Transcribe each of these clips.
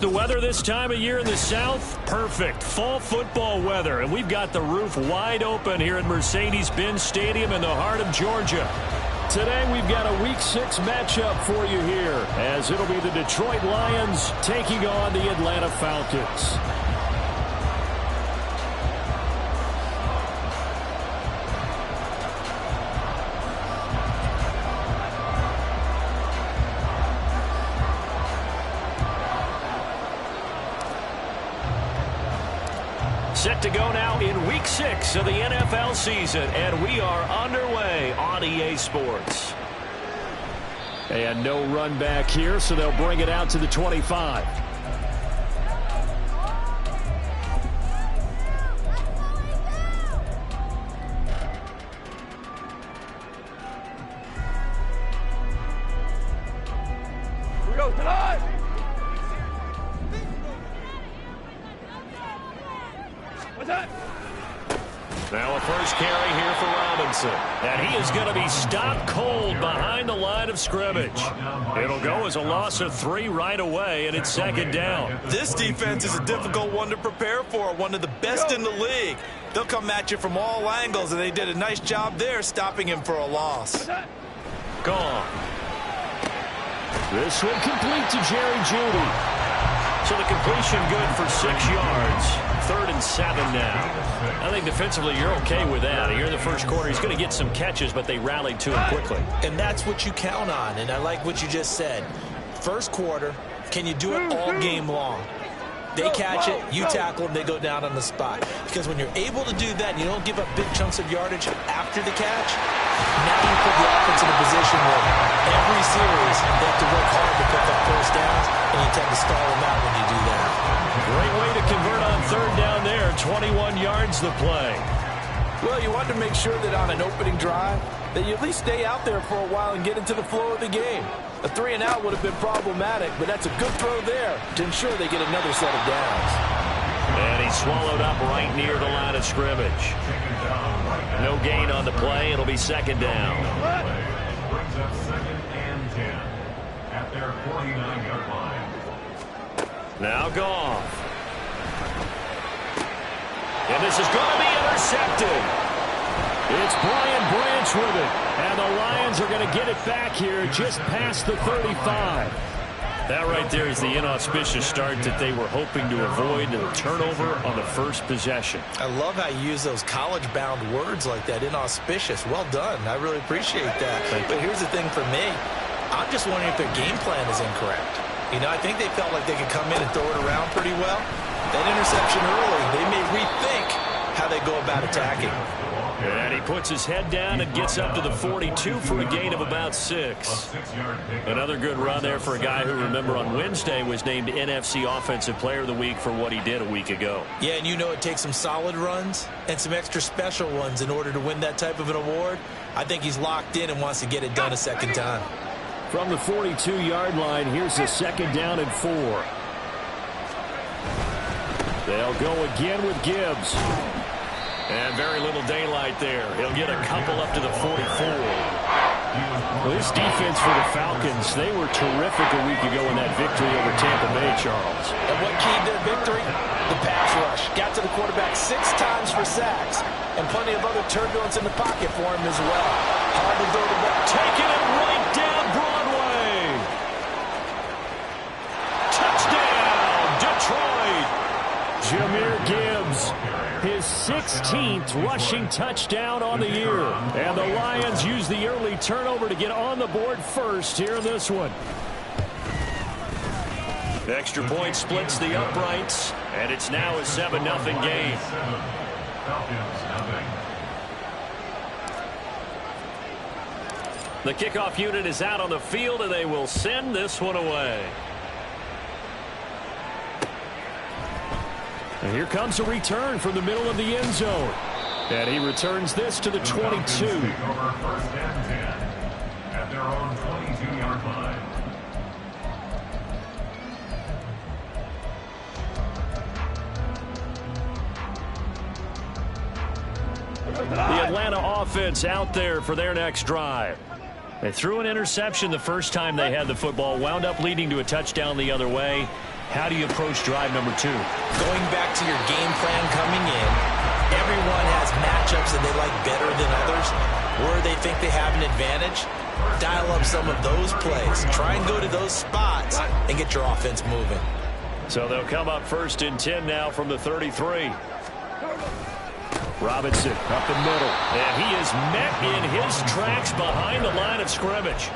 The weather this time of year in the South, perfect. Fall football weather, and we've got the roof wide open here at Mercedes-Benz Stadium in the heart of Georgia. Today we've got a Week 6 matchup for you here, as it'll be the Detroit Lions taking on the Atlanta Falcons. Set to go now in Week 6 of the NFL season, and we are underway on EA Sports. And no run back here, so they'll bring it out to the 25. Here we go, tonight! Now a first carry here for Robinson. And he is going to be stopped cold behind the line of scrimmage. It'll go as a loss of 3 right away, and it's second down. This defense is a difficult one to prepare for, one of the best in the league. They'll come at you from all angles, and they did a nice job there stopping him for a loss. Gone. This one complete to Jerry Jeudy. So the completion good for 6 yards. 3rd and 7 now. I think defensively you're okay with that. Here in the first quarter, he's going to get some catches, but they rallied to him quickly. And that's what you count on, and I like what you just said. First quarter, can you do it all game long? They catch it, you tackle them, they go down on the spot. Because when you're able to do that, and you don't give up big chunks of yardage after the catch, now you put the offense in a position where every series they have to work hard to pick up first downs, and you tend to stall them out when you do that. Great way to convert on 3rd down there. 21 yards the play. Well, you want to make sure that on an opening drive that you at least stay out there for a while and get into the flow of the game. A 3-and-out would have been problematic, but that's a good throw there to ensure they get another set of downs. And he's swallowed up right near the line of scrimmage. No gain on the play. It'll be second down. Brings up 2nd and 10 at their 49-yard line. Now Goff. And this is going to be intercepted. It's Brian Branch with it. And the Lions are going to get it back here just past the 35. That right there is the inauspicious start that they were hoping to avoid, and a turnover on the first possession. I love how you use those college-bound words like that, inauspicious. Well done. I really appreciate that. But here's the thing for me. I'm just wondering if their game plan is incorrect. You know, I think they felt like they could come in and throw it around pretty well. That interception early, they may rethink how they go about attacking. And he puts his head down and gets up to the 42 for a gain of about 6. Another good run there for a guy who, remember, on Wednesday was named NFC Offensive Player of the Week for what he did a week ago. Yeah, and you know it takes some solid runs and some extra special ones in order to win that type of an award. I think he's locked in and wants to get it done a second time. From the 42-yard line, here's a 2nd down and 4. They'll go again with Gibbs. And very little daylight there. He'll get a couple up to the 44. Well, this defense for the Falcons, they were terrific a week ago in that victory over Tampa Bay, Charles. And what keyed their victory? The pass rush. Got to the quarterback 6 times for sacks. And plenty of other turbulence in the pocket for him as well. Hard to throw the ball. Taking it right down Broadway. Touchdown, Detroit. Jahmyr Gibbs. His 16th rushing touchdown on the year. And the Lions use the early turnover to get on the board first here in this one. The extra point splits the uprights, and it's now a 7-0 game. The kickoff unit is out on the field, and they will send this one away. And here comes a return from the middle of the end zone. And he returns this to the 22. First and 10 at their own 22. The Atlanta offense out there for their next drive. They threw an interception the first time they had the football, wound up leading to a touchdown the other way. How do you approach drive number 2? Going back to your game plan coming in, everyone has matchups that they like better than others, where they think they have an advantage. Dial up some of those plays. Try and go to those spots and get your offense moving. So they'll come up 1st and 10 now from the 33. Robinson up the middle, and he is met in his tracks behind the line of scrimmage.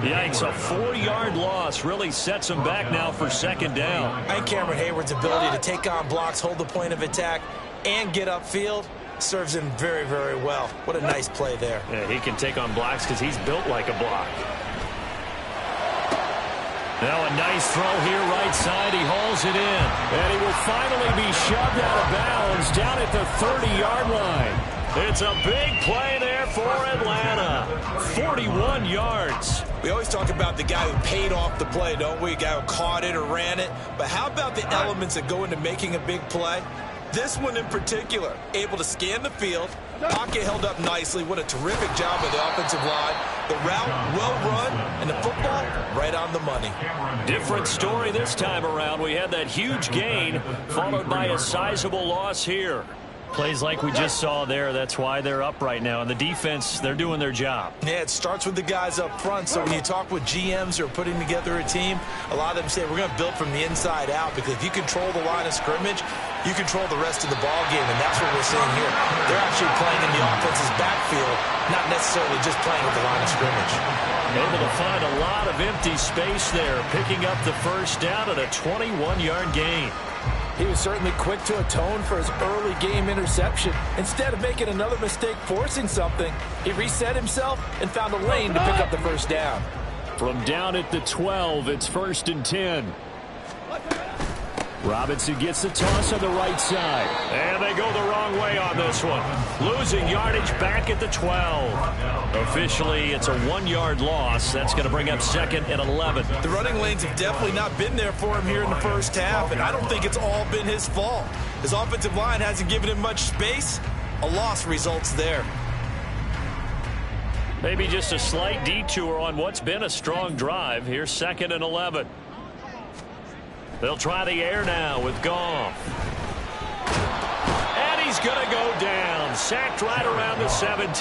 Yikes, a 4-yard loss really sets him back now for 2nd down. I think Cameron Hayward's ability to take on blocks, hold the point of attack, and get upfield serves him very, very well. What a nice play there. Yeah, he can take on blocks because he's built like a block. Now a nice throw here right side. He hauls it in. And he will finally be shoved out of bounds down at the 30-yard line. It's a big play there for Atlanta. 41 yards. We always talk about the guy who paid off the play, don't we? A guy who caught it or ran it. But how about the elements that go into making a big play? This one in particular, able to scan the field, pocket held up nicely. What a terrific job by the offensive line. The route well run, and the football right on the money. Different story this time around. We had that huge gain, followed by a sizable loss here. Plays like we just saw there, that's why they're up right now. And the defense, they're doing their job. Yeah, it starts with the guys up front. So when you talk with GMs who are putting together a team, a lot of them say we're going to build from the inside out, because if you control the line of scrimmage, you control the rest of the ball game, and that's what we're seeing here. They're actually playing in the offense's backfield, not necessarily just playing at the line of scrimmage. Able to find a lot of empty space there, picking up the 1st down at a 21-yard gain. He was certainly quick to atone for his early game interception. Instead of making another mistake forcing something, he reset himself and found a lane to pick up the 1st down. From down at the 12, it's 1st and 10. Robinson gets the toss on the right side. And they go the wrong way on this one. Losing yardage back at the 12. Officially, it's a 1-yard loss. That's going to bring up 2nd and 11. The running lanes have definitely not been there for him here in the 1st half, and I don't think it's all been his fault. His offensive line hasn't given him much space. A loss results there. Maybe just a slight detour on what's been a strong drive. Here's 2nd and 11. They'll try the air now with Goff. And he's going to go down. Sacked right around the 17.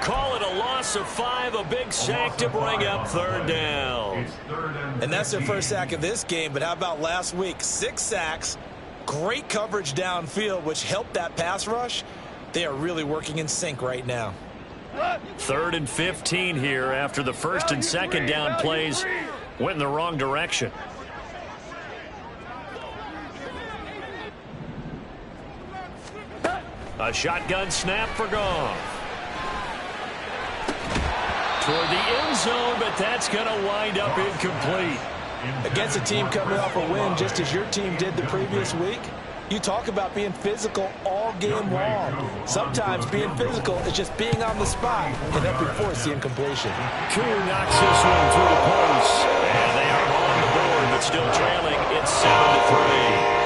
Call it a loss of 5, a big sack to bring up 3rd down. And that's their 1st sack of this game, but how about last week? 6 sacks, great coverage downfield, which helped that pass rush. They are really working in sync right now. 3rd and 15 here after the 1st and 2nd down plays went in the wrong direction. A shotgun snap for Goff. Toward the end zone, but that's going to wind up incomplete. Against a team coming off a win just as your team did the previous week, you talk about being physical all game long. Sometimes being physical is just being on the spot and helping force the incompletion. Koo knocks this one through the post. And they are on the board, but still trailing. It's 7-3.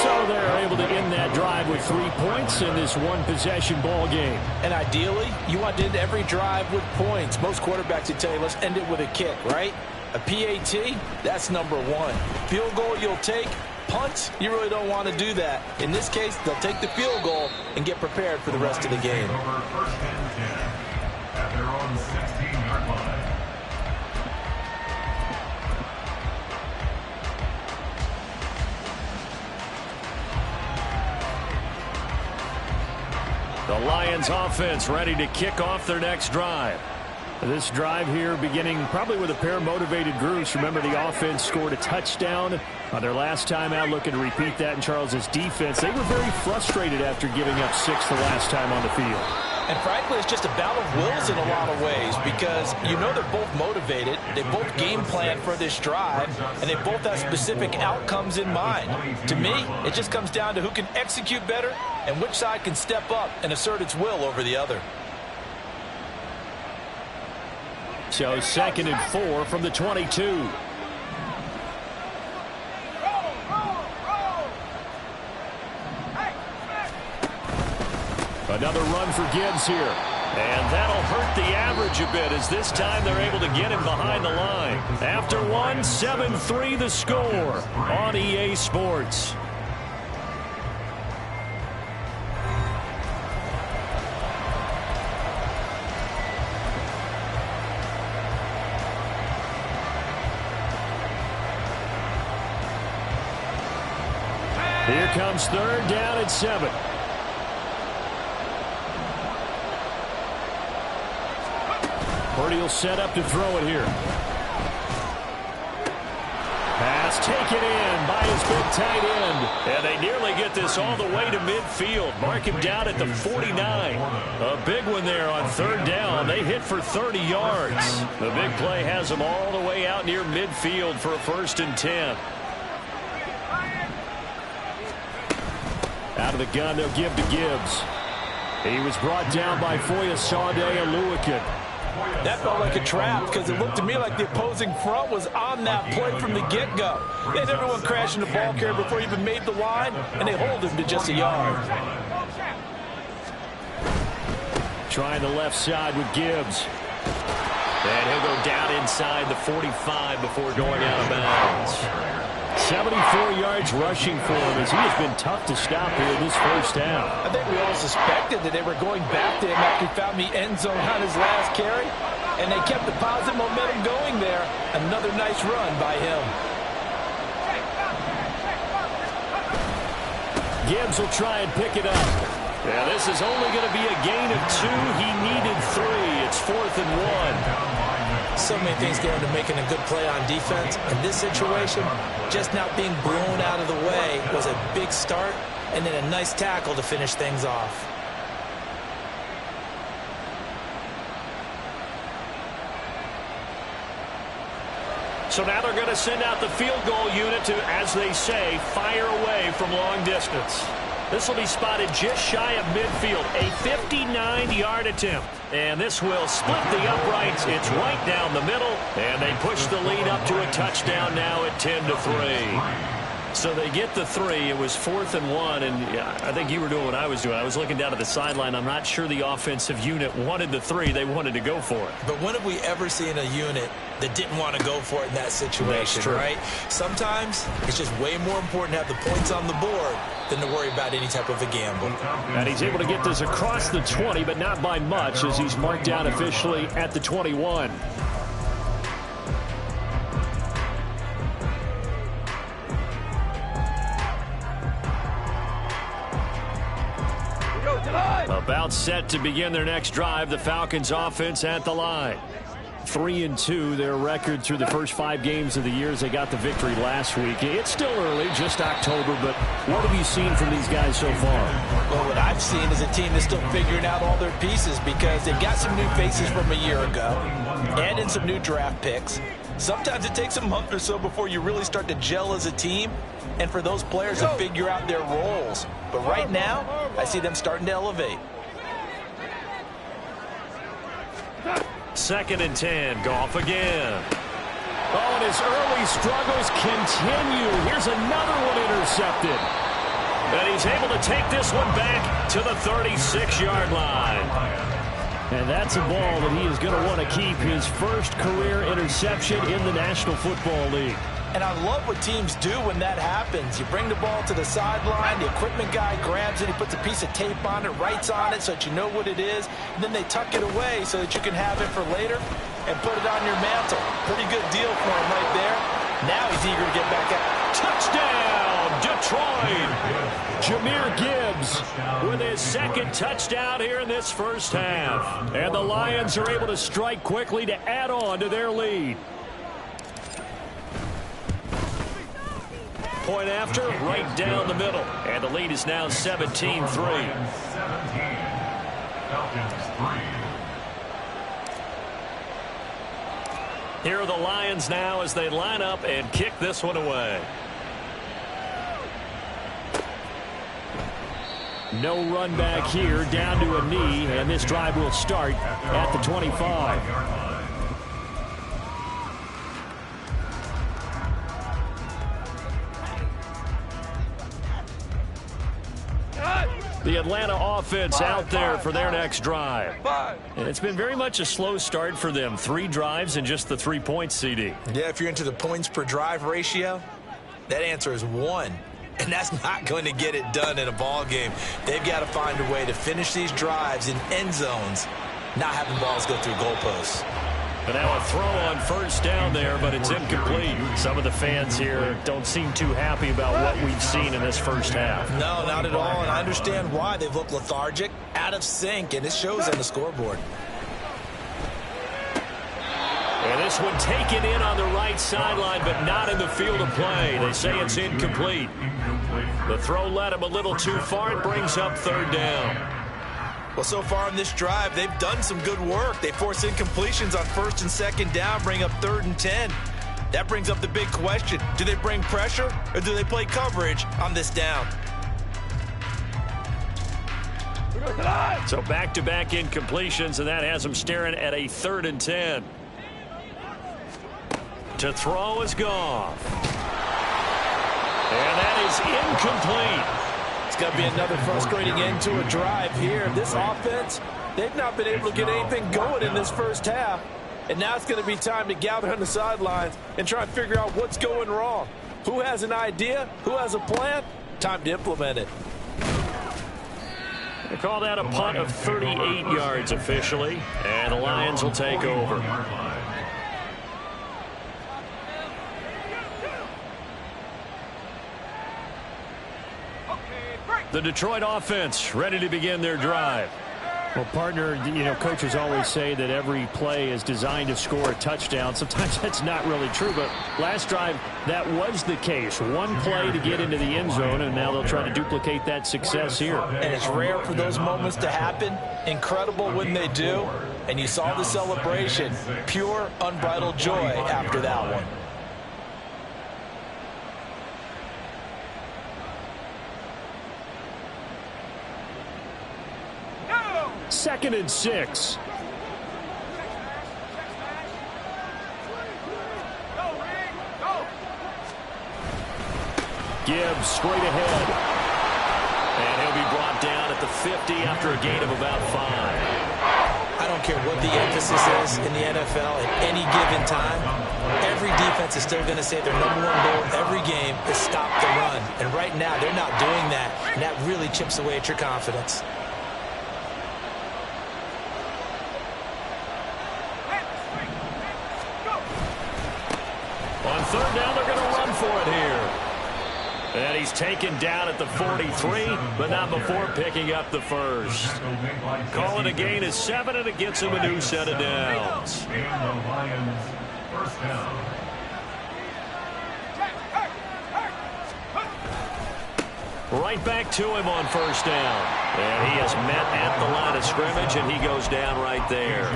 So they're able to end that drive with 3 points in this one-possession ball game. And ideally, you want to end every drive with points. Most quarterbacks would tell you, let's end it with a kick, right? A PAT, that's number 1. Field goal you'll take. Punt, you really don't want to do that. In this case, they'll take the field goal and get prepared for the rest of the game. First and 10 at their own 16-yard line. The Lions offense ready to kick off their next drive. This drive here beginning probably with a pair of motivated groups. Remember, the offense scored a touchdown on their last time out, looking to repeat that in Charles's defense. They were very frustrated after giving up 6 the last time on the field. And frankly, it's just a battle of wills in a lot of ways, because you know they're both motivated, they both game plan for this drive, and they both have specific outcomes in mind. To me, it just comes down to who can execute better and which side can step up and assert its will over the other. So 2nd and 4 from the 22. Another run for Gibbs here. And that'll hurt the average a bit as this time they're able to get him behind the line. After one, 7-3 the score on EA Sports. Here comes third down at 7. Purdy will set up to throw it here. Pass taken in by his big tight end. And they nearly get this all the way to midfield. Mark him down at the 49. A big one there on third down. They hit for 30 yards. The big play has them all the way out near midfield for a 1st and 10. Out of the gun, they'll give to Gibbs. He was brought down by Foyesade Oluokun. That felt like a trap because it looked to me like the opposing front was on that play from the get-go. They had everyone crashing the ball carrier before he even made the line, and they hold him to just a yard. Trying the left side with Gibbs. And he'll go down inside the 45 before going out of bounds. 74 yards rushing for him as he has been tough to stop here in this first half. I think we all suspected that they were going back to him after he found the end zone on his last carry, and they kept the positive momentum going there. Another nice run by him. Gibbs will try and pick it up. Yeah, this is only going to be a gain of 2. He needed 3. It's 4th and 1. So many things go into making a good play on defense. In this situation, just not being blown out of the way was a big start, and then a nice tackle to finish things off. So now they're going to send out the field goal unit to, as they say, fire away from long distance. This will be spotted just shy of midfield, a 59-yard attempt. And this will split the uprights. It's right down the middle, and they push the lead up to a touchdown now at 10-3. So they get the 3. It was 4th and 1, and I think you were doing what I was doing. I was looking down at the sideline. I'm not sure the offensive unit wanted the 3. They wanted to go for it. But when have we ever seen a unit that didn't want to go for it in that situation, right? Sometimes it's just way more important to have the points on the board than to worry about any type of a gamble. And he's able to get this across the 20, but not by much as he's marked down officially at the 21. About set to begin their next drive, the Falcons offense at the line. 3-2, their record through the first 5 games of the year as they got the victory last week. It's still early, just October, but what have you seen from these guys so far? Well, what I've seen is a team that's still figuring out all their pieces because they've got some new faces from a year ago and in some new draft picks. Sometimes it takes a month or so before you really start to gel as a team and for those players to figure out their roles. But right now, I see them starting to elevate. 2nd and 10, Goff again. Oh, and his early struggles continue. Here's another one intercepted. And he's able to take this one back to the 36-yard line. And that's a ball that he is going to want to keep, his first career interception in the National Football League. And I love what teams do when that happens. You bring the ball to the sideline, the equipment guy grabs it, he puts a piece of tape on it, writes on it so that you know what it is, and then they tuck it away so that you can have it for later and put it on your mantle. Pretty good deal for him right there. Now he's eager to get back out. Touchdown, Detroit! Jahmyr Gibbs with his 2nd touchdown here in this first half. And the Lions are able to strike quickly to add on to their lead. Point after, right down the middle. And the lead is now 17-3. Here are the Lions now as they line up and kick this one away. No run back here, down to a knee, and this drive will start at the 25. The Atlanta offense out there for their next drive. And it's been very much a slow start for them. 3 drives and just the 3 points, CD. Yeah, if you're into the points per drive ratio, that answer is 1. And that's not going to get it done in a ball game. They've got to find a way to finish these drives in end zones, not having balls go through goalposts. And now a throw on first down there, but it's incomplete. Some of the fans here don't seem too happy about what we've seen in this first half. No, not at all, and I understand why. They've looked lethargic, out of sync, and it shows on the scoreboard. And this one taken in on the right sideline, but not in the field of play. They say it's incomplete. The throw led him a little too far. It brings up third down. Well, so far in this drive, they've done some good work. They force incompletions on first and second down, bring up 3rd and 10. That brings up the big question. Do they bring pressure or do they play coverage on this down? So back-to-back incompletions, and that has them staring at a 3rd and 10. To throw is Goff. And that is incomplete. It's going to be another frustrating end to a drive here. This offense, they've not been able to get anything going in this first half. And now it's going to be time to gather on the sidelines and try and figure out what's going wrong. Who has an idea? Who has a plan? Time to implement it. They call that a punt of 38 yards officially, and the Lions will take over. The Detroit offense ready to begin their drive. Well, partner, coaches always say that every play is designed to score a touchdown. Sometimes that's not really true, but last drive, that was the case. One play to get into the end zone, and now they'll try to duplicate that success here. And it's rare for those moments to happen. Incredible when they do. And you saw the celebration. Pure, unbridled joy after that one. Second and 6. Gibbs straight ahead. And he'll be brought down at the 50 after a gain of about 5. I don't care what the emphasis is in the NFL at any given time. Every defense is still going to say their number one goal every game is stop the run. And right now, they're not doing that. And that really chips away at your confidence. On third down, they're going to run for it here. And he's taken down at the 43, but not before picking up the first. Calling a gain is 7, and it gets him a new set of downs. And the Lions, first down. Right back to him on first down. And he has met at the line of scrimmage, and he goes down right there.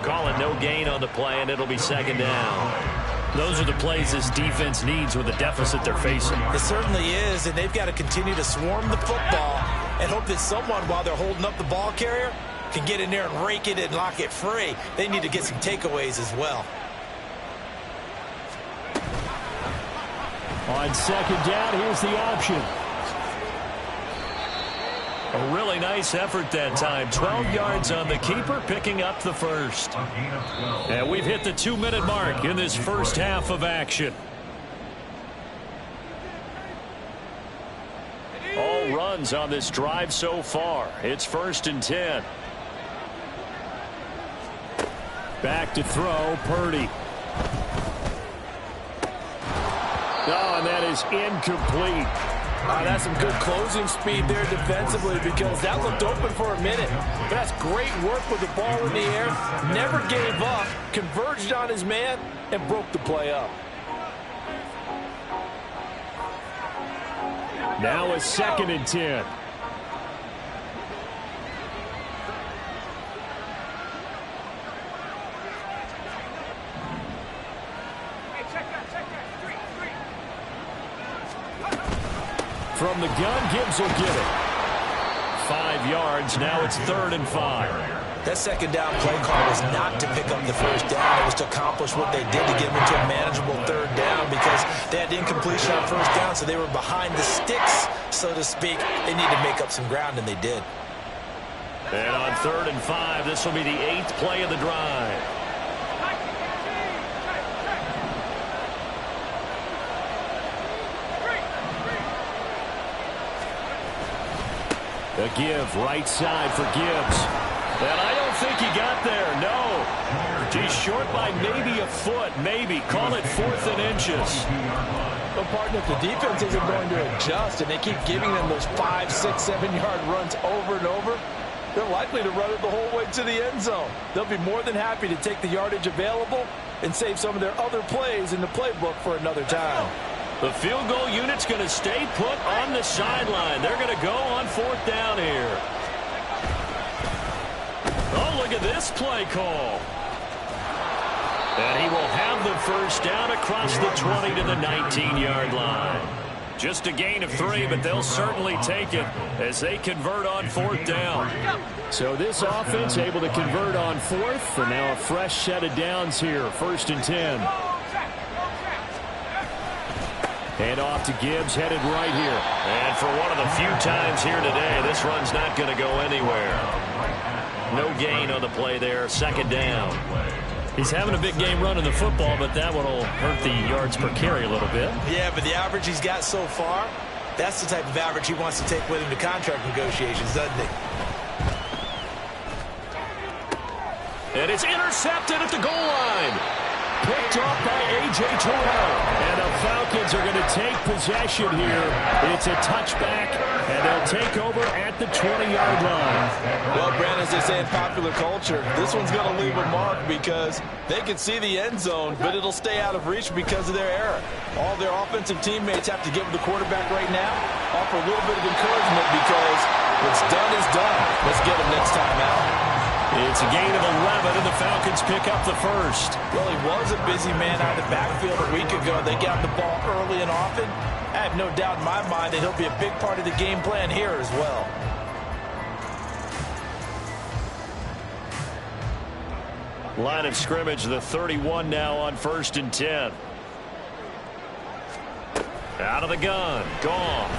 Calling no gain on the play, and it'll be second down. Those are the plays this defense needs with the deficit they're facing. It certainly is, and they've got to continue to swarm the football and hope that someone, while they're holding up the ball carrier, can get in there and rake it and lock it free. They need to get some takeaways as well. On second down, here's the option. A really nice effort that time. 12 yards on the keeper, picking up the first. And we've hit the 2-minute mark in this first half of action. All runs on this drive so far. It's 1st and 10. Back to throw, Purdy. Oh, and that is incomplete. That's some good closing speed there defensively, because that looked open for a minute. But that's great work with the ball in the air. Never gave up, converged on his man, and broke the play up. Now a 2nd and 10. From the gun, Gibbs will get it. 5 yards. Now it's 3rd and 5. That second down play call was not to pick up the first down. It was to accomplish what they did to get them into a manageable third down because they had incompletion on first down, so they were behind the sticks, so to speak. They need to make up some ground, and they did. And on 3rd and 5, this will be the 8th play of the drive. A give, right side for Gibbs. And I don't think he got there, no. He's short by maybe a foot, maybe. Call it 4th and inches. Well, partner, if the defense isn't going to adjust and they keep giving them those 5, 6, 7-yard runs over and over, they're likely to run it the whole way to the end zone. They'll be more than happy to take the yardage available and save some of their other plays in the playbook for another time. The field goal unit's going to stay put on the sideline. They're going to go on 4th down here. Oh, look at this play call. And he will have the first down across the 20 to the 19-yard line. Just a gain of 3, but they'll certainly take it as they convert on 4th down. So this offense able to convert on 4th, and now a fresh set of downs here, 1st and 10. And off to Gibbs, headed right here. And for one of the few times here today, this run's not going to go anywhere. No gain on the play there, 2nd down. He's having a big game running the football, but that one will hurt the yards per carry a little bit. Yeah, but the average he's got so far, that's the type of average he wants to take with him to contract negotiations, doesn't he? And it's intercepted at the goal line. Picked off by A.J. Terrell. And the Falcons are going to take possession here. It's a touchback, and they'll take over at the 20-yard line. Well, Brandon, as they say in popular culture, this one's going to leave a mark because they can see the end zone, but it'll stay out of reach because of their error. All their offensive teammates have to give the quarterback right now, offer a little bit of encouragement because what's done is done. Let's get them next time out. It's a gain of 11, and the Falcons pick up the first. Well, he was a busy man out of the backfield a week ago. They got the ball early and often. I have no doubt in my mind that he'll be a big part of the game plan here as well. Line of scrimmage, the 31 now on 1st and 10. Out of the gun, Goff.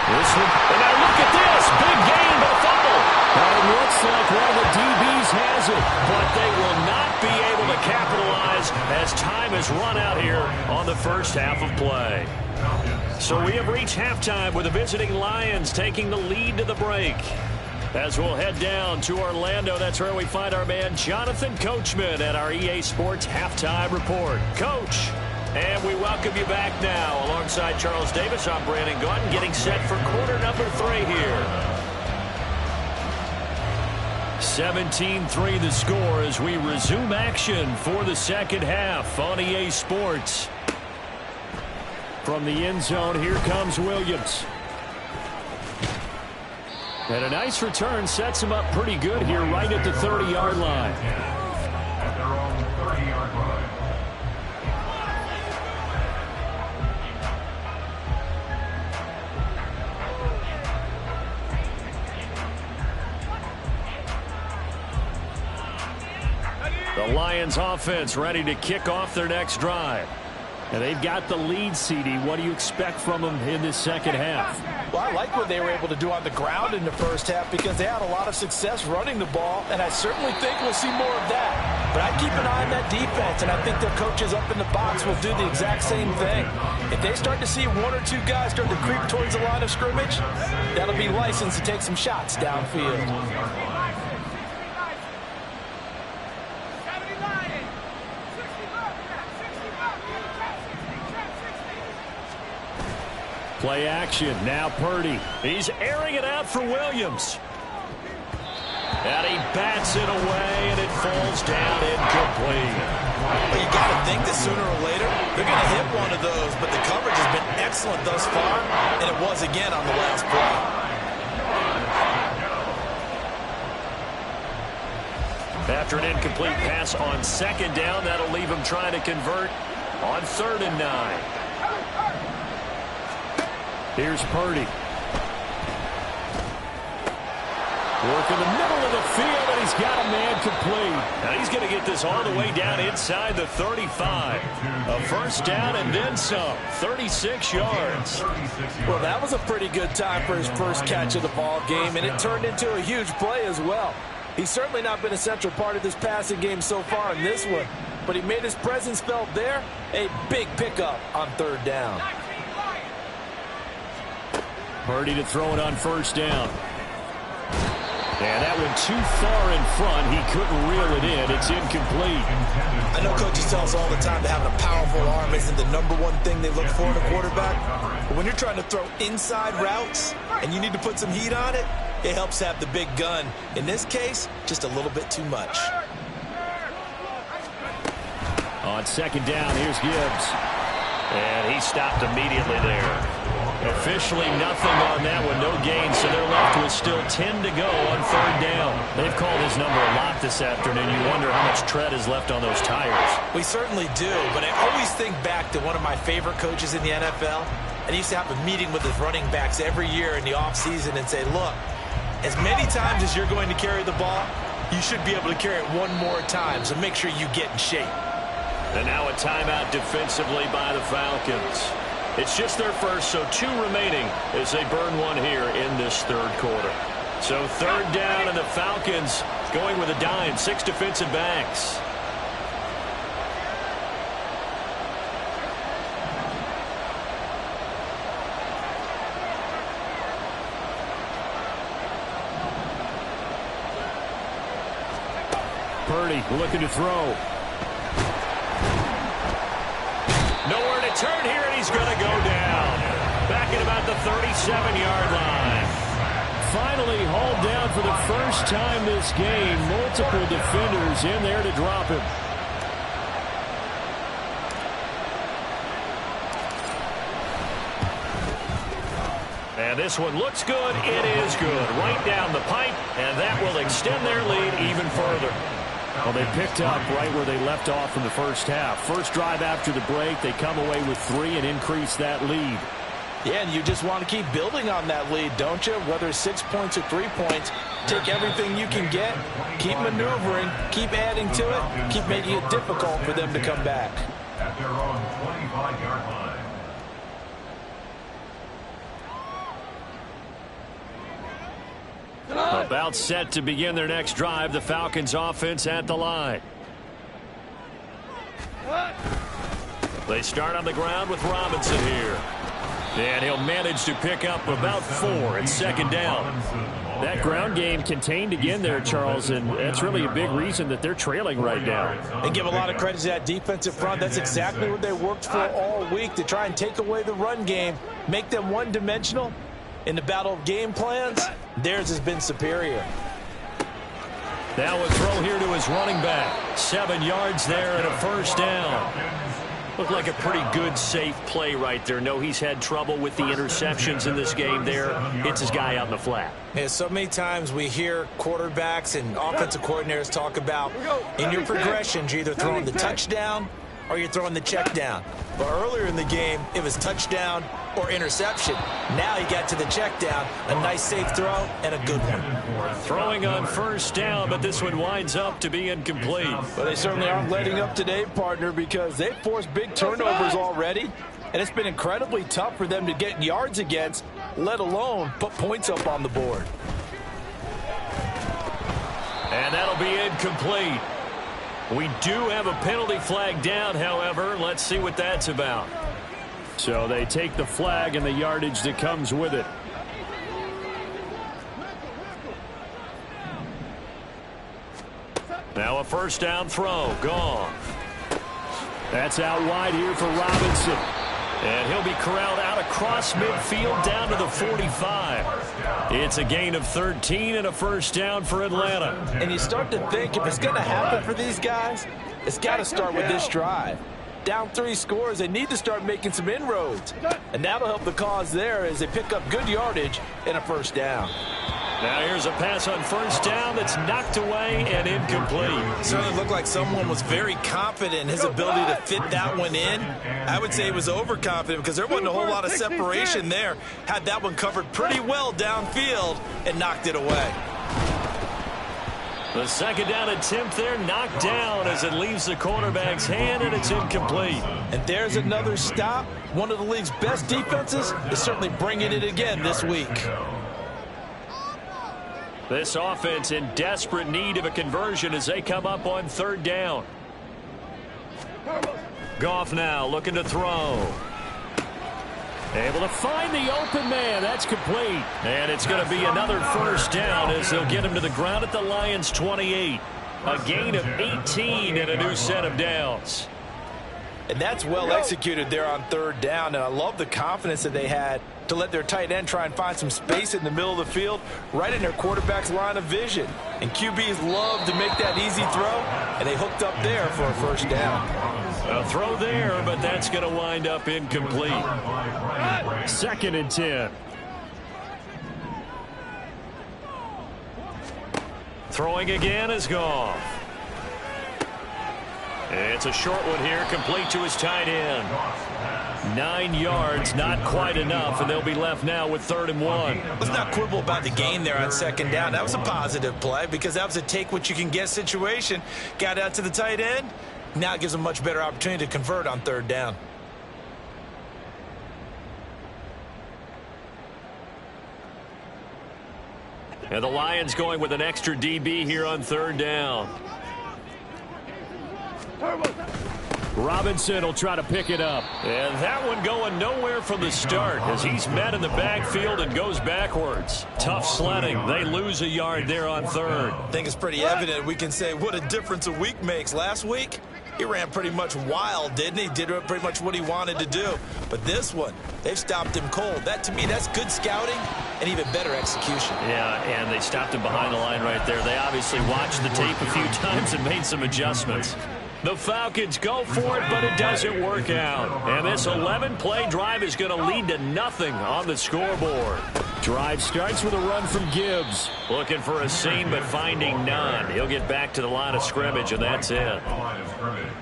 This one, and now look at this, big gain, but a fumble. Now it looks like one of the DBs has it, but they will not be able to capitalize as time has run out here on the first half of play. So we have reached halftime with the visiting Lions taking the lead to the break. As we'll head down to Orlando, that's where we find our man Jonathan Coachman at our EA Sports Halftime Report. Coach, and we welcome you back now. Alongside Charles Davis, I'm Brandon Gaudin, getting set for quarter number 3 here. 17-3 the score as we resume action for the second half on EA Sports. From the end zone, here comes Williams. And a nice return sets him up pretty good here right at the 30-yard line. At their own 30-yard line. The Lions offense ready to kick off their next drive. And they've got the lead, CD. What do you expect from them in this second half? Well, I like what they were able to do on the ground in the first half because they had a lot of success running the ball, and I certainly think we'll see more of that. But I keep an eye on that defense, and I think their coaches up in the box will do the exact same thing. If they start to see 1 or 2 guys start to creep towards the line of scrimmage, that'll be licensed to take some shots downfield. Play action. Now Purdy. He's airing it out for Williams. And he bats it away, and it falls down incomplete. Well, you got to think that sooner or later they're going to hit one of those, but the coverage has been excellent thus far, and it was again on the last play. After an incomplete pass on 2nd down, that'll leave him trying to convert on 3rd and 9. Here's Purdy. Working the middle of the field, and he's got a man complete. Now he's going to get this all the way down inside the 35. A first down and then some. 36 yards. Well, that was a pretty good time for his first catch of the ball game, and it turned into a huge play as well. He's certainly not been a central part of this passing game so far in this one, but he made his presence felt there. A big pickup on third down. Purdy to throw it on first down. And that went too far in front. He couldn't reel it in. It's incomplete. I know coaches tell us all the time that having a powerful arm isn't the #1 thing they look for in a quarterback. But when you're trying to throw inside routes and you need to put some heat on it, it helps have the big gun. In this case, just a little bit too much. On second down, here's Gibbs. And he stopped immediately there. Officially nothing on that one, no gain, so they're left with still 10 to go on third down. They've called his number a lot this afternoon. You wonder how much tread is left on those tires. We certainly do, but I always think back to one of my favorite coaches in the NFL, and he used to have a meeting with his running backs every year in the offseason and say, look, as many times as you're going to carry the ball, you should be able to carry it one more time, so make sure you get in shape. And now a timeout defensively by the Falcons. It's just their first, so 2 remaining as they burn one here in this third quarter. So third down, and the Falcons going with a dime, 6 defensive backs. Purdy looking to throw. Nowhere to turn here, and he's going to go down. Back at about the 37-yard line. Finally hauled down for the first time this game. Multiple defenders in there to drop him. And this one looks good. It is good. Right down the pipe, and that will extend their lead even further. Well, they picked up right where they left off in the first half. First drive after the break, they come away with 3 and increase that lead. Yeah, and you just want to keep building on that lead, don't you? Whether it's 6 points or 3 points, take everything you can get, keep maneuvering, keep adding to it, keep making it difficult for them to come back. At their own 25-yard line. About set to begin their next drive. The Falcons offense at the line. They start on the ground with Robinson here. And he'll manage to pick up about 4 at second down. That ground game contained again there, Charles, and that's really a big reason that they're trailing right now. And give a lot of credit to that defensive front. That's exactly what they worked for all week, to try and take away the run game, make them one-dimensional. In the battle of game plans, theirs has been superior. Now a throw here to his running back. 7 yards there and a first down. Looked like a pretty good, safe play right there. No, he's had trouble with the interceptions in this game there. Hits his guy out in the flat. Yeah, so many times we hear quarterbacks and offensive coordinators talk about in your progressions, you're either throwing the touchdown or you're throwing the check down. But earlier in the game, it was touchdown or interception. Now he got to the check down, a nice safe throw, and a good one. Throwing on first down, but this one winds up to be incomplete. Well, they certainly aren't letting up today, partner, because they've forced big turnovers already, and it's been incredibly tough for them to get yards against, let alone put points up on the board. And that'll be incomplete. We do have a penalty flag down, however. Let's see what that's about. So they take the flag and the yardage that comes with it. Now a first down throw. Gone. That's out wide here for Robinson. And he'll be corralled out across midfield down to the 45. It's a gain of 13 and a first down for Atlanta. And you start to think if it's going to happen for these guys, it's got to start with this drive. Down 3 scores, they need to start making some inroads. And that'll help the cause there as they pick up good yardage and a first down. Now here's a pass on first down that's knocked away and incomplete. It certainly looked like someone was very confident in his ability to fit that one in. I would say he was overconfident because there wasn't a whole lot of separation there. Had that one covered pretty well downfield and knocked it away. The second down attempt there knocked down as it leaves the quarterback's hand, and it's incomplete. And there's another stop. One of the league's best defenses is certainly bringing it again this week. This offense in desperate need of a conversion as they come up on third down. Goff now looking to throw. Able to find the open man. That's complete. And it's going to be another first down as they'll get him to the ground at the Lions' 28. A gain of 18 and a new set of downs. And that's well executed there on third down. And I love the confidence that they had to let their tight end try and find some space in the middle of the field, right in their quarterback's line of vision. And QBs love to make that easy throw, and they hooked up there for a first down. A throw there, but that's going to wind up incomplete. 2nd and 10. Throwing again is Goff. It's a short one here, complete to his tight end. 9 yards, not quite enough, and they'll be left now with 3rd and 1. Let's not quibble about the gain there on second down. That was a positive play because that was a take-what-you-can-get situation. Got out to the tight end. Now it gives them a much better opportunity to convert on third down. And the Lions going with an extra DB here on third down. Robinson will try to pick it up. And that one going nowhere from the start as he's met in the backfield and goes backwards. Tough sledding. They lose a yard there on third. I think it's pretty evident. We can say what a difference a week makes. Last week, he ran pretty much wild, didn't he? Did pretty much what he wanted to do. But this one, they've stopped him cold. That, to me, that's good scouting and even better execution. Yeah, and they stopped him behind the line right there. They obviously watched the tape a few times and made some adjustments. The Falcons go for it, but it doesn't work out. And this 11-play drive is going to lead to nothing on the scoreboard. Drive starts with a run from Gibbs. Looking for a seam, but finding none. He'll get back to the line of scrimmage, and that's it.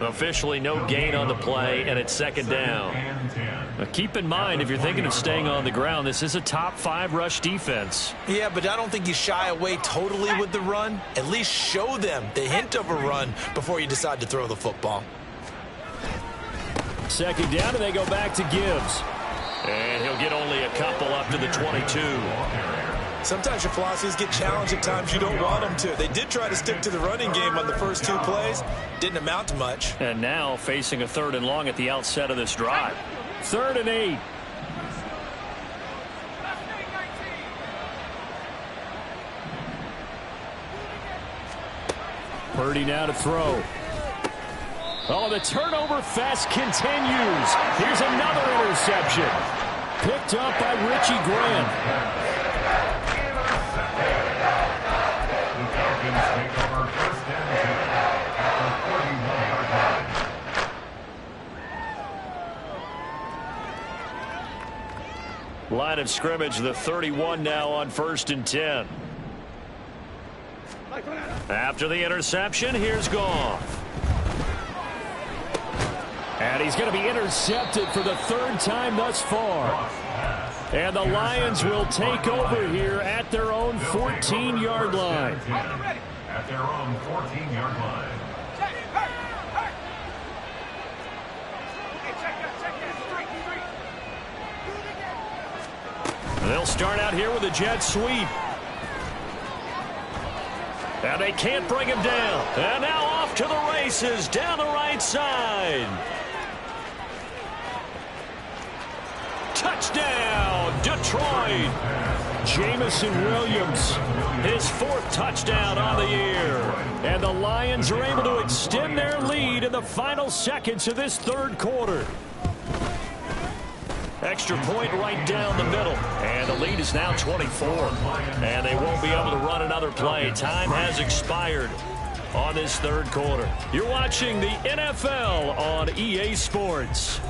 Officially no gain on the play, and it's 2nd down. Now keep in mind, if you're thinking of staying on the ground, this is a top 5 rush defense. Yeah, but I don't think you shy away totally with the run. At least show them the hint of a run before you decide to throw the football. 2nd down, and they go back to Gibbs. And he'll get only a couple up to the 22. Sometimes your philosophies get challenged at times you don't want them to. They did try to stick to the running game on the first 2 plays. Didn't amount to much. And now facing a 3rd and long at the outset of this drive. 3rd and 8. Purdy now to throw. Oh, the turnover fest continues. Here's another interception. Picked up by Richie Grant. The Falcons take over 1st and 10 at the 41-yard line. Line of scrimmage, the 31 now on 1st and 10. After the interception, here's Goff. And he's going to be intercepted for the 3rd time thus far. And the Lions will take over here at their own 14-yard line. At their own 14-yard line. They'll start out here with a jet sweep. And they can't bring him down. And now off to the races down the right side. Touchdown, Detroit. Jameson Williams, his 4th touchdown on the year. And the Lions are able to extend their lead in the final seconds of this 3rd quarter. Extra point right down the middle. And the lead is now 24. And they won't be able to run another play. Time has expired on this 3rd quarter. You're watching the NFL on EA Sports.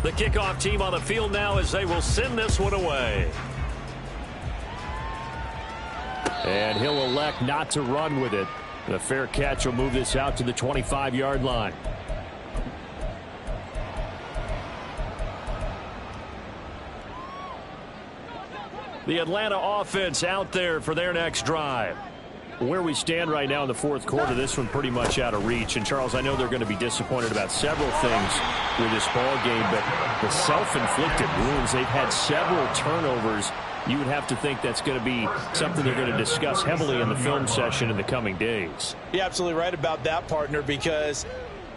The kickoff team on the field now as they will send this one away. And he'll elect not to run with it. The fair catch will move this out to the 25-yard line. The Atlanta offense out there for their next drive. Where we stand right now in the fourth quarter, this one pretty much out of reach. And, Charles, I know they're going to be disappointed about several things with this ball game, but the self-inflicted wounds, they've had several turnovers. You would have to think that's going to be something they're going to discuss heavily in the film session in the coming days. You're absolutely right about that, partner, because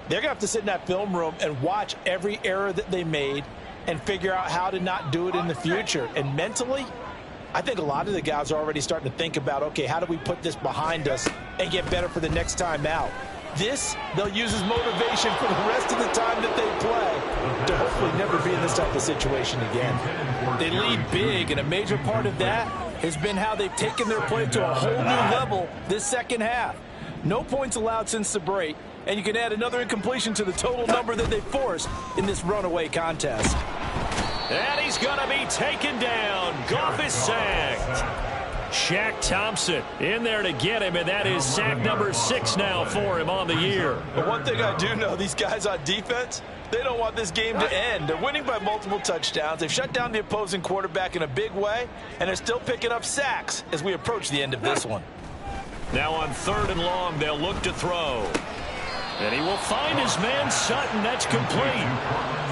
they're going to have to sit in that film room and watch every error that they made and figure out how to not do it in the future. And mentally, I think a lot of the guys are already starting to think about, okay, how do we put this behind us and get better for the next time out? This, they'll use as motivation for the rest of the time that they play to hopefully never be in this type of situation again. They lead big, and a major part of that has been how they've taken their play to a whole new level this second half. No points allowed since the break, and you can add another incompletion to the total number that they forced in this runaway contest. And he's going to be taken down. Goff is sacked. Shaq Thompson in there to get him, and that is sack number 6 now for him on the year. But one thing I do know, these guys on defense, they don't want this game to end. They're winning by multiple touchdowns. They've shut down the opposing quarterback in a big way, and they're still picking up sacks as we approach the end of this one. Now on 3rd and long, they'll look to throw. And he will find his man Sutton. That's complete.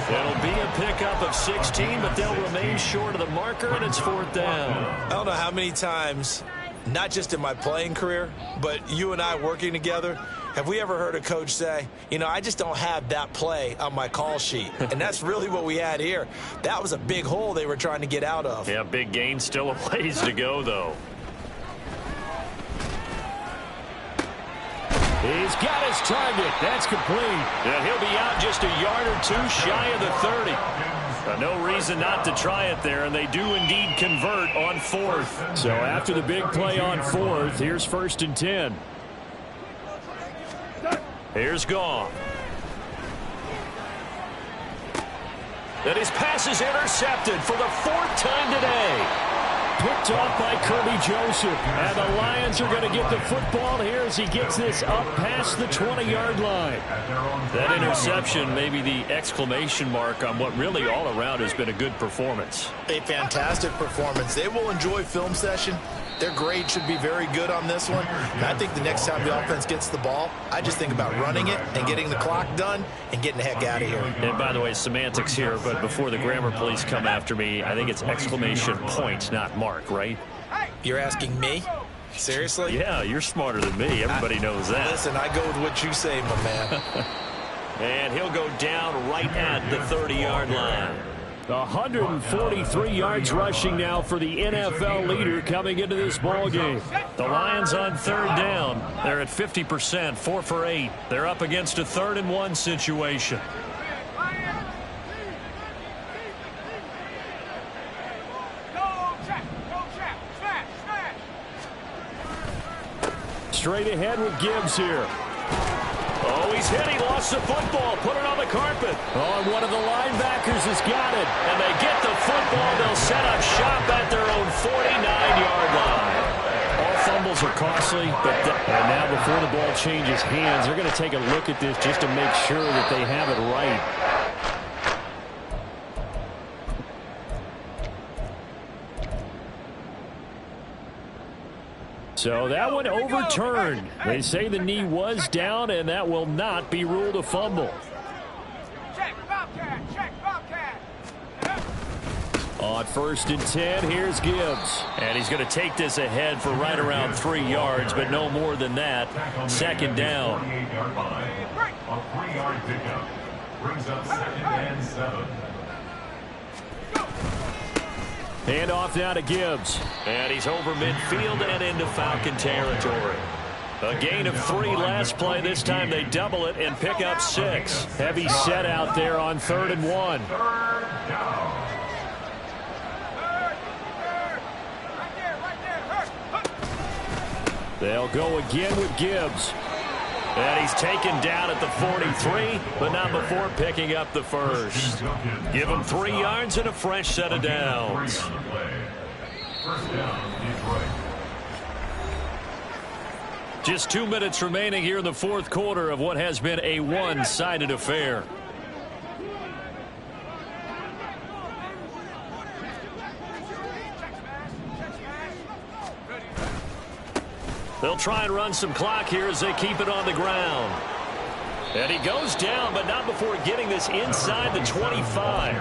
It'll be a pickup of 16, but they'll remain short of the marker, and it's 4th down. I don't know how many times, not just in my playing career, but you and I working together, have we ever heard a coach say, you know, I just don't have that play on my call sheet. And that's really what we had here. That was a big hole they were trying to get out of. Yeah, big gain, still a ways to go, though. He's got his target. That's complete. And he'll be out just a yard or two shy of the 30. No reason not to try it there, and they do indeed convert on 4th. So after the big play on 4th, here's 1st and 10. Here's Goff. And his pass is intercepted for the 4th time today. Picked off by Kirby Joseph. And the Lions are going to get the football here as he gets this up past the 20-yard line. That interception may be the exclamation mark on what really all around has been a good performance. A fantastic performance. They will enjoy film session. Their grade should be very good on this one. And I think the next time the offense gets the ball, I just think about running it and getting the clock done and getting the heck out of here. And by the way, semantics here, but before the grammar police come after me, I think it's exclamation point, not mark, right? You're asking me? Seriously? Yeah, you're smarter than me. Everybody knows that. Listen, I go with what you say, my man. And he'll go down right at the 30-yard line. 143 yards rushing now for the NFL leader coming into this ball game. The Lions on 3rd down. They're at 50%, 4 for 8. They're up against a 3rd and 1 situation. Straight ahead with Gibbs here. Oh, he's hit. He lost the football. Put it on the carpet. Oh, and one of the linebackers has got it. And they get the football. They'll set up shop at their own 49-yard line. All fumbles are costly, but and now before the ball changes hands, they're going to take a look at this just to make sure that they have it right. So that one overturned. They say the knee was down, and that will not be ruled a fumble. Check, Bobcat, check, Bobcat. On 1st and 10, here's Gibbs. And he's going to take this ahead for right around 3 yards, but no more than that. 2nd down. A 3-yard pickup brings up 2nd and 7. Hand off now to Gibbs. And he's over midfield and into Falcon territory. A gain of 3 last play. This time they double it and pick up 6. Heavy set out there on 3rd and 1. 3rd down. They'll go again with Gibbs. And he's taken down at the 43, but not before picking up the 1st. Give him 3 yards and a fresh set of downs. 1st down, Detroit. Just 2 minutes remaining here in the 4th quarter of what has been a one-sided affair. They'll try and run some clock here as they keep it on the ground. And he goes down, but not before getting this inside the 25.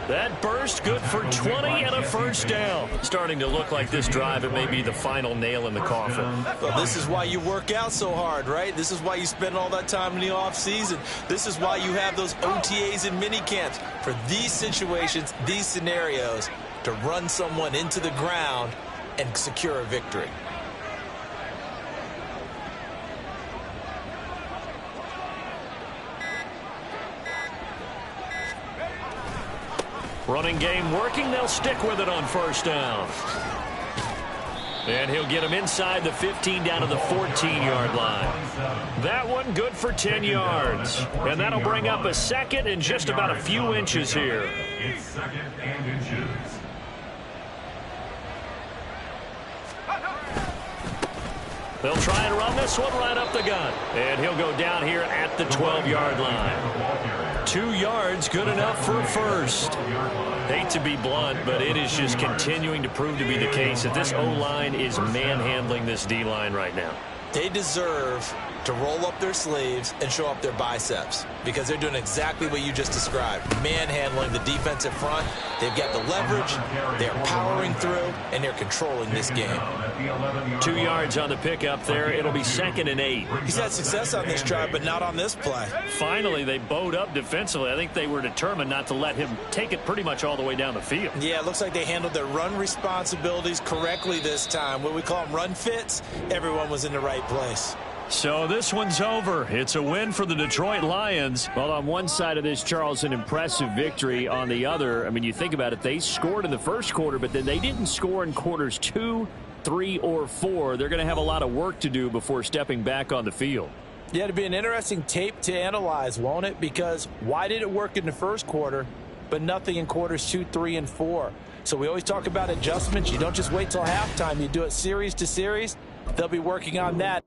That burst good for 20 and a first down. Starting to look like this drive, it may be the final nail in the coffin. Well, this is why you work out so hard, right? This is why you spend all that time in the offseason. This is why you have those OTAs and mini camps for these situations, these scenarios, to run someone into the ground and secure a victory. Running game working. They'll stick with it on first down. And he'll get him inside the 15 down to the 14-yard line. That one good for 10 yards. And that'll bring up a second and just about a few inches here. It's second and inches. They'll try and run this one right up the gut. And he'll go down here at the 12-yard line. 2 yards, good enough for a first. Hate to be blunt, but it is just continuing to prove to be the case that this O-line is manhandling this D-line right now. They deserve to roll up their sleeves and show up their biceps because they're doing exactly what you just described. Manhandling the defensive front. They've got the leverage, they're powering through, and they're controlling this game. 2 yards on the pickup there. It'll be 2nd and 8. He's had success on this drive, but not on this play. Finally, they bowed up defensively. I think they were determined not to let him take it pretty much all the way down the field. Yeah, it looks like they handled their run responsibilities correctly this time. What we call them run fits, everyone was in the right place. So this one's over. It's a win for the Detroit Lions. Well, on one side of this, Charles, an impressive victory. On the other, I mean, you think about it, they scored in the first quarter, but then they didn't score in quarters 2, 3, or 4. They're going to have a lot of work to do before stepping back on the field. Yeah, it'll be an interesting tape to analyze, won't it? Because why did it work in the first quarter, but nothing in quarters 2, 3, and 4? So we always talk about adjustments. You don't just wait till halftime. You do it series to series. They'll be working on that.